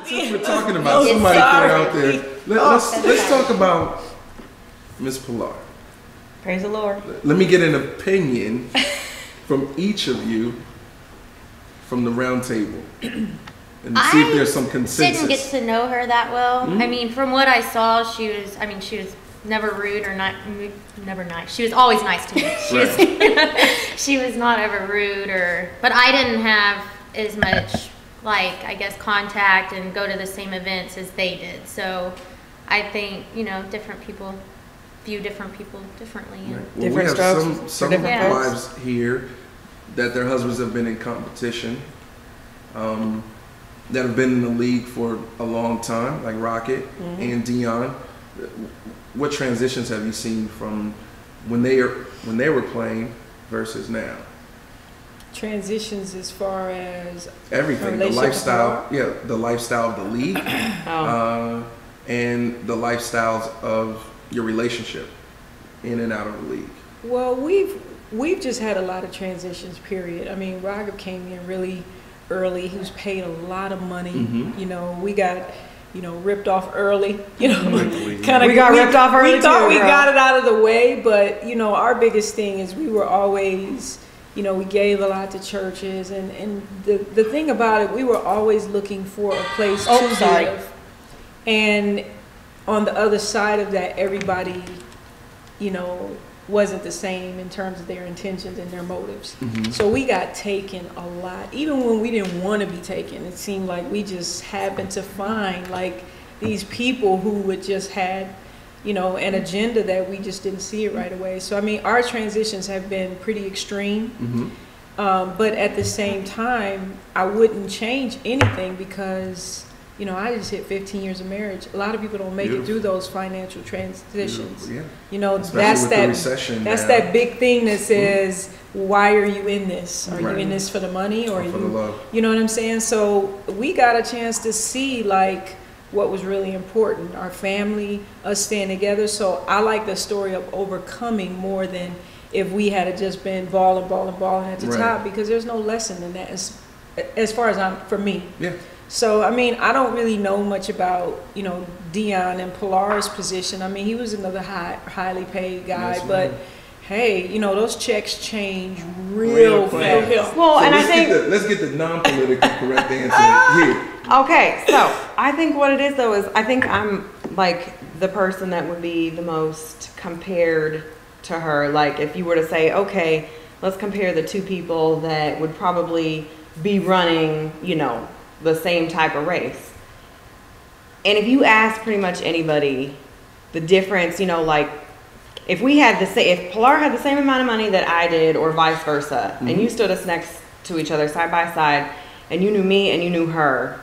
Since we're talking about somebody put out there, let's talk about Miss Pilar. Praise the Lord. Let me get an opinion from each of you from the round table and see if there's some consensus. I didn't get to know her that well. I mean, from what I saw, she was never rude or not, never nice. She was always nice to me. She was not ever rude but I didn't have as much, like, I guess, contact and go to the same events as they did. So I think, different people view different people differently. Right. Well, we have some wives here that their husbands have been in competition, that have been in the league for a long time, like Rocket and Dion. What transitions have you seen from when they were playing versus now? Transitions as far as everything, the lifestyle, the lifestyle of the league, and the lifestyles of your relationship in and out of the league. Well, we've just had a lot of transitions, period. I mean, Roger came in really early. He was paid a lot of money. We got ripped off early. We got ripped off early. We thought we got it out of the way, but our biggest thing is we were always, we gave a lot to churches, and the thing about it, we were always looking for a place to live. And on the other side of that, everybody, wasn't the same in terms of their intentions and their motives. So we got taken a lot. Even when we didn't want to be taken, it seemed like we just happened to find like these people who would just had, an agenda that we just didn't see it right away. So I mean, our transitions have been pretty extreme. But at the same time, I wouldn't change anything because I just hit 15 years of marriage. A lot of people don't make it through those financial transitions. That's that recession. That's that big thing that says, why are you in this? Are you in this for the money or for the love? You know what I'm saying? So we got a chance to see like what was really important, our family, us staying together. So I like the story of overcoming more than if we had just been balling at the top, because there's no lesson in that as far as for me. So, I mean, I don't really know much about, Dion and Pilar's position. I mean, he was another highly paid guy, but hey, those checks change real fast. Well, so and I think let's get the non-politically correct answer here. Okay, so I think what it is though is I think I'm like the person that would be the most compared to her. Like if you were to say, okay, let's compare the two people that would probably be running, the same type of race. And if you ask pretty much anybody the difference, like if we had if Pilar had the same amount of money that I did or vice versa, and you stood us next to each other side by side and you knew me and you knew her,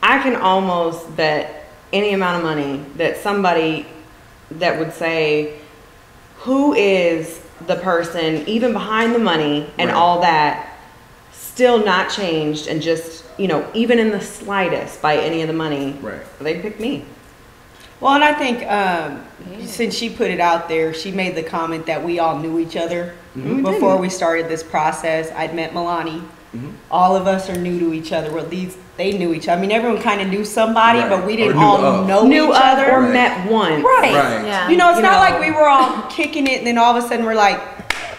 I can almost bet any amount of money that somebody that would say, who is the person even behind the money and all that, still not changed and just, even in the slightest by any of the money, they'd pick me. Well, and I think since she put it out there, she made the comment that we all knew each other before we started this process. I'd met Milani. All of us are new to each other. Well, they knew each other. I mean, everyone kind of knew somebody, but we didn't all know each other. Or met once. Yeah. It's not like we were all kicking it and then all of a sudden we're like,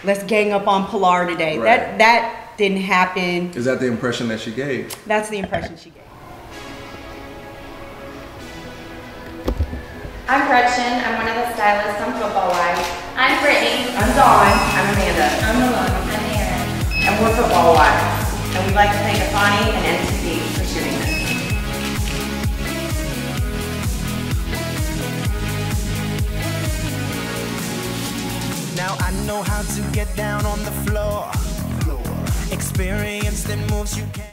let's gang up on Pilar today. That didn't happen. Is that the impression that she gave? That's the impression she gave. I'm Gretchen. I'm one of the stylists on Football Wives. I'm Brittany. I'm Dawn. I'm Amanda. I'm Milani. I'm Erin. And we're Football Wives. And we'd like to thank Efani and NTV for shooting this. Now I know how to get down on the floor. Experience that moves you can't.